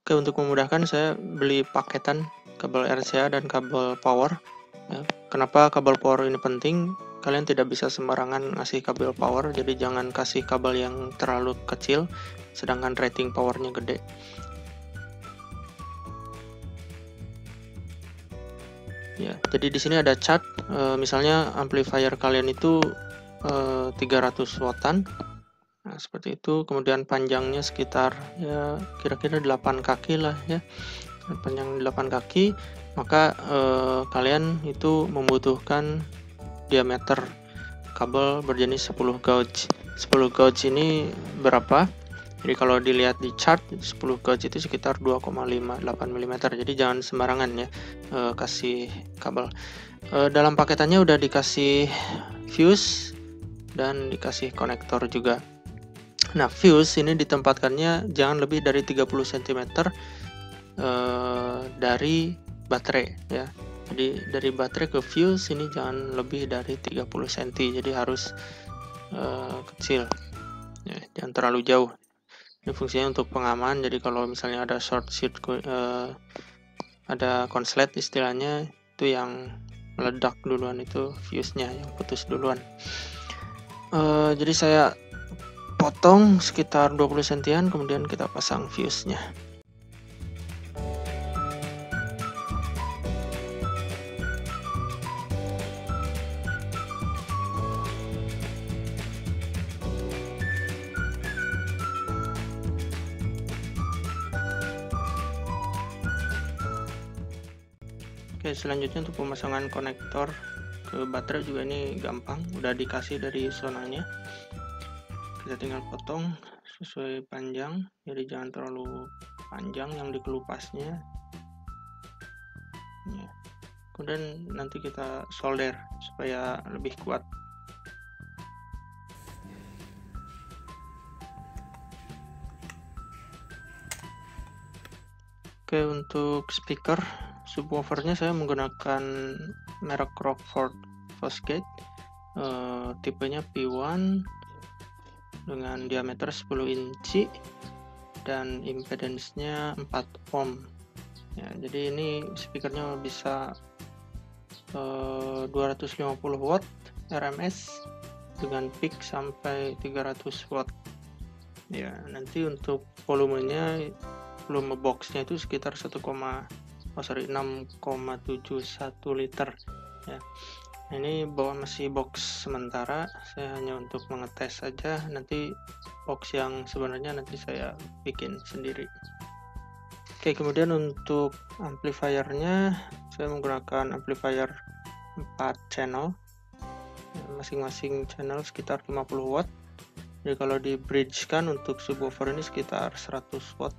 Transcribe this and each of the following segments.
Oke, untuk memudahkan saya beli paketan kabel RCA dan kabel power. Ya. Kenapa kabel power ini penting? Kalian tidak bisa sembarangan ngasih kabel power, jadi jangan kasih kabel yang terlalu kecil, sedangkan rating powernya gede. Ya, jadi di sini ada chart, misalnya amplifier kalian itu 300 wattan. Nah, seperti itu. Kemudian panjangnya sekitar ya kira-kira 8 kaki lah ya. Panjang 8 kaki, maka kalian itu membutuhkan diameter kabel berjenis 10 gauge. 10 gauge ini berapa? Jadi kalau dilihat di chart 10 gauge itu sekitar 2,58 mm. Jadi jangan sembarangan ya kasih kabel. Dalam paketannya udah dikasih fuse dan dikasih konektor juga. Nah, fuse ini ditempatkannya jangan lebih dari 30 cm dari baterai ya. Jadi dari baterai ke fuse ini jangan lebih dari 30 cm. Jadi harus kecil. Ya, jangan terlalu jauh. Ini fungsinya untuk pengaman. Jadi kalau misalnya ada short circuit, ada konslet istilahnya, itu yang meledak duluan itu fuse-nya yang putus duluan. Jadi saya potong sekitar 20 sentian, kemudian kita pasang fuse-nya. Oke, selanjutnya untuk pemasangan konektor ke baterai juga ini gampang, udah dikasih dari zonanya. Kita tinggal potong sesuai panjang, jadi jangan terlalu panjang yang dikelupasnya. Ya. Kemudian nanti kita solder supaya lebih kuat. Oke, untuk speaker subwoofernya saya menggunakan merek Rockford Fosgate, tipenya P1 dengan diameter 10 inci dan impedance-nya 4 ohm. Ya, jadi ini speakernya bisa 250 watt RMS dengan peak sampai 300 watt. Ya, nanti untuk volumenya, volume boxnya itu sekitar 6,71 liter ya. Ini masih box sementara, saya hanya untuk mengetes saja. Nanti box yang sebenarnya nanti saya bikin sendiri. Oke, kemudian untuk amplifiernya saya menggunakan amplifier 4 channel, masing-masing channel sekitar 50 watt. Jadi kalau di bridge kan untuk subwoofer ini sekitar 100 watt,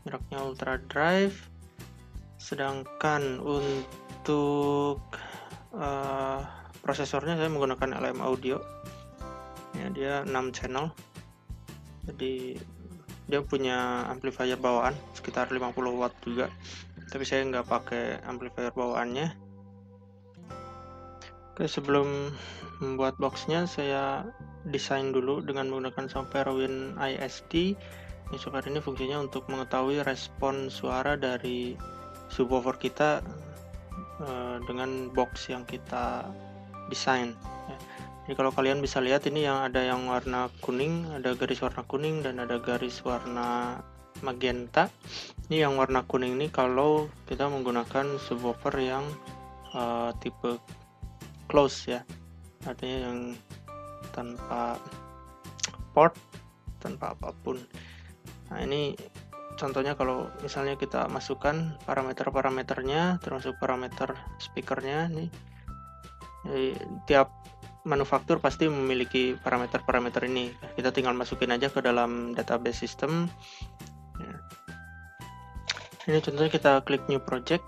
mereknya Ultra Drive. Sedangkan untuk prosesornya saya menggunakan LM Audio ya, dia 6 channel, jadi dia punya amplifier bawaan sekitar 50 watt juga, tapi saya nggak pakai amplifier bawaannya. Oke, sebelum membuat boxnya saya desain dulu dengan menggunakan software Win ISD. Ini software ini fungsinya untuk mengetahui respon suara dari subwoofer kita dengan box yang kita desain ya. Jadi kalau kalian bisa lihat ini yang ada yang warna kuning, ada garis warna kuning dan ada garis warna magenta. Ini yang warna kuning ini kalau kita menggunakan subwoofer yang tipe close ya, artinya yang tanpa port, tanpa apapun. Nah, ini contohnya kalau misalnya kita masukkan parameter-parameternya, termasuk parameter speakernya nih. Jadi, tiap manufaktur pasti memiliki parameter-parameter ini. Kita tinggal masukin aja ke dalam database system. Ya. Ini contohnya kita klik new project,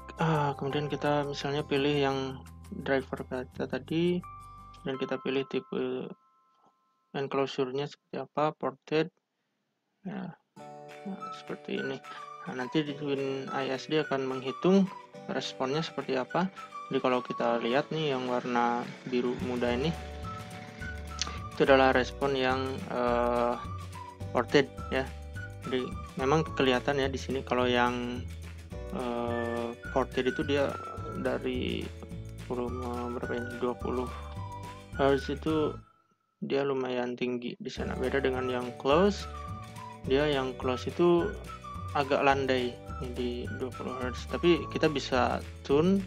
kemudian kita misalnya pilih yang driver kita tadi, dan kita pilih tipe enclosure-nya seperti apa, ported. Ya. Nah, seperti ini. Nah, nanti di Win ISD akan menghitung responnya seperti apa. Jadi kalau kita lihat nih yang warna biru muda ini, itu adalah respon yang ported ya. Jadi memang kelihatan ya di sini kalau yang ported itu dia dari volume berapa ini, 20 Hz itu dia lumayan tinggi di sana. Beda dengan yang close, dia yang close itu agak landai di 20 Hz. Tapi kita bisa tune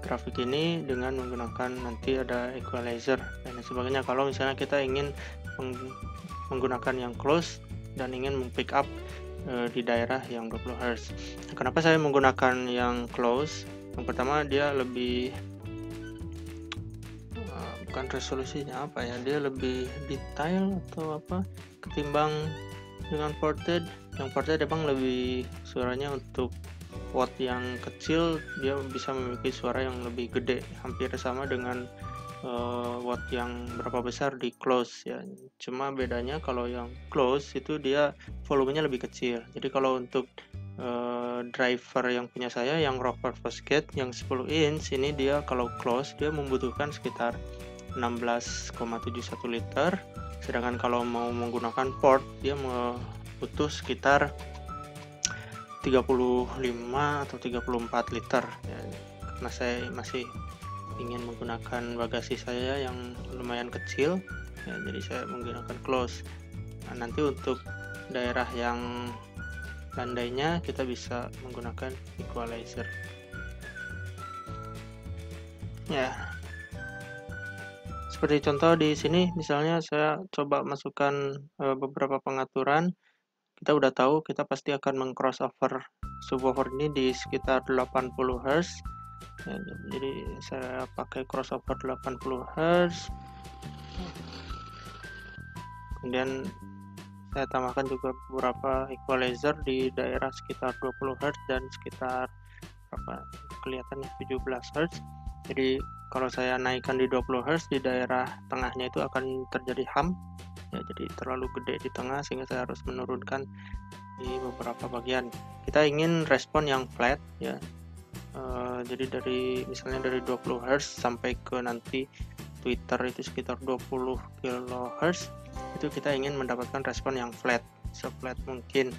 grafik ini dengan menggunakan nanti ada equalizer dan sebagainya. Kalau misalnya kita ingin menggunakan yang close dan ingin pick up di daerah yang 20 Hz. Kenapa saya menggunakan yang close? Yang pertama dia lebih bukan resolusinya apa ya, dia lebih detail atau apa ketimbang dengan ported. Yang ported emang lebih suaranya untuk watt yang kecil dia bisa memiliki suara yang lebih gede, hampir sama dengan watt yang berapa besar di close ya. Cuma bedanya kalau yang close itu dia volumenya lebih kecil. Jadi kalau untuk driver yang punya saya yang Rockford Fosgate yang 10 inch ini, dia kalau close dia membutuhkan sekitar 16,71 liter, sedangkan kalau mau menggunakan port dia butuh sekitar 35 atau 34 liter ya. Karena saya masih ingin menggunakan bagasi saya yang lumayan kecil ya, jadi saya menggunakan close. Nah, nanti untuk daerah yang landainya kita bisa menggunakan equalizer ya. Seperti contoh di sini, misalnya saya coba masukkan beberapa pengaturan. Kita udah tahu kita pasti akan meng-crossover subwoofer ini di sekitar 80 Hz. Ya, jadi saya pakai crossover 80 Hz. Kemudian saya tambahkan juga beberapa equalizer di daerah sekitar 20 Hz dan sekitar kelihatannya 17 Hz. Jadi kalau saya naikkan di 20 Hz, di daerah tengahnya itu akan terjadi hum ya, jadi terlalu gede di tengah sehingga saya harus menurunkan di beberapa bagian. Kita ingin respon yang flat ya, jadi misalnya dari 20 Hz sampai ke nanti Twitter itu sekitar 20 kHz, itu kita ingin mendapatkan respon yang flat, se-flat mungkin.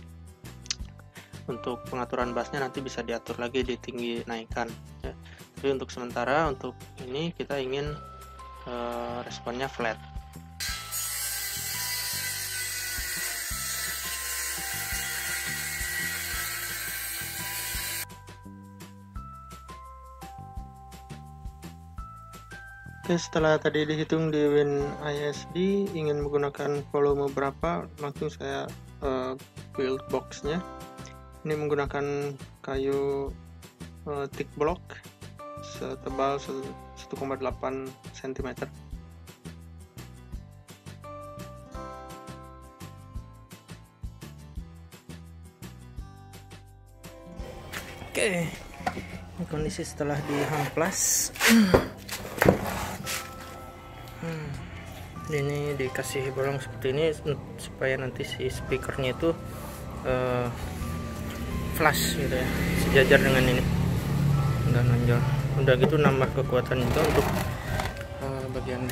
Untuk pengaturan bassnya nanti bisa diatur lagi di tinggi naikkan ya. Tapi untuk sementara untuk ini kita ingin responnya flat. Oke, setelah tadi dihitung di WinISD ingin menggunakan volume berapa, langsung saya build boxnya. Ini menggunakan kayu thick block setebal 1,8 cm. Oke, ini kondisi setelah diamplas. Ini dikasih bolong seperti ini supaya nanti si speakernya itu flash gitu ya, sejajar dengan ini dan nonjol. Udah gitu nambah kekuatan juga untuk bagian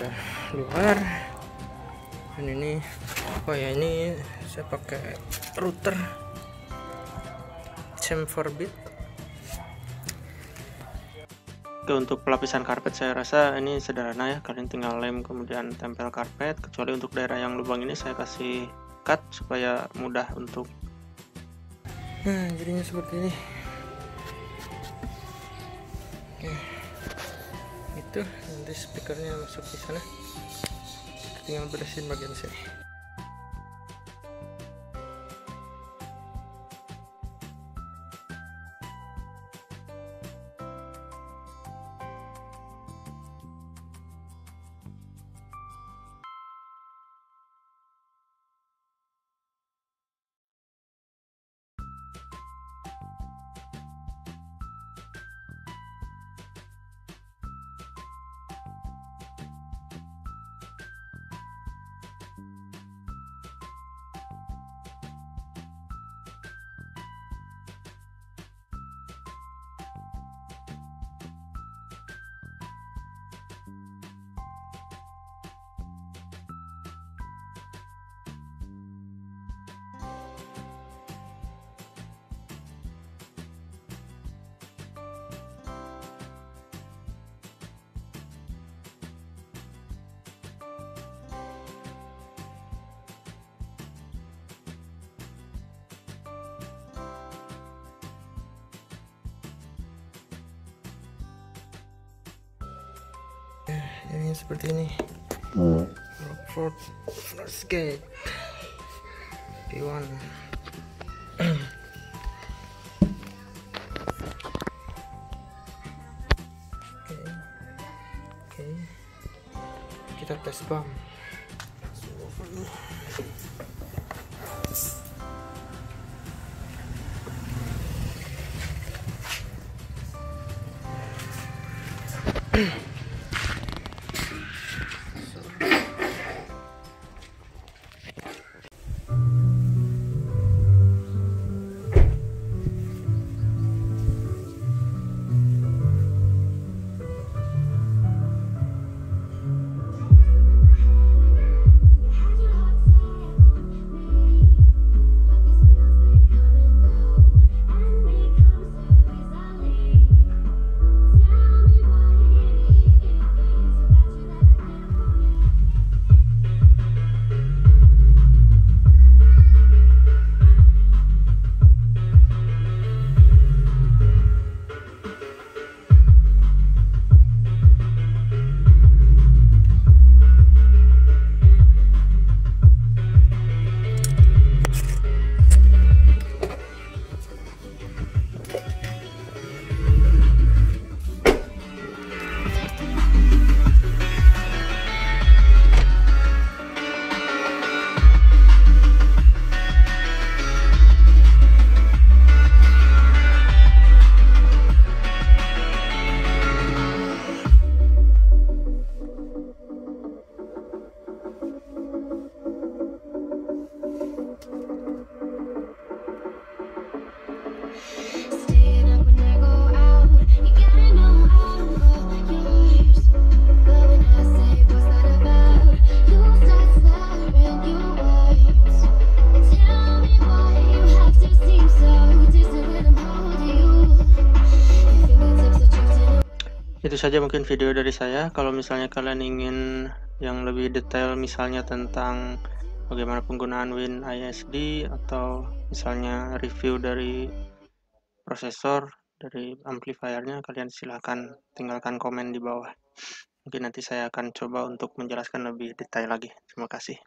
luar. Dan ini ini saya pakai router chamfer bit. Oke, untuk pelapisan karpet saya rasa ini sederhana ya, kalian tinggal lem kemudian tempel karpet, kecuali untuk daerah yang lubang ini saya kasih cut supaya mudah untuk jadinya seperti ini. Oke, itu nanti speakernya masuk di sana, tinggal beresin bagian sini. Jadinya seperti ini. Rockford Flaskate P1. Oke, kita tes bam. Itu saja mungkin video dari saya. Kalau misalnya kalian ingin yang lebih detail, misalnya tentang bagaimana penggunaan WinISD atau misalnya review dari prosesor, dari amplifiernya, kalian silahkan tinggalkan komen di bawah. Mungkin nanti saya akan coba untuk menjelaskan lebih detail lagi. Terima kasih.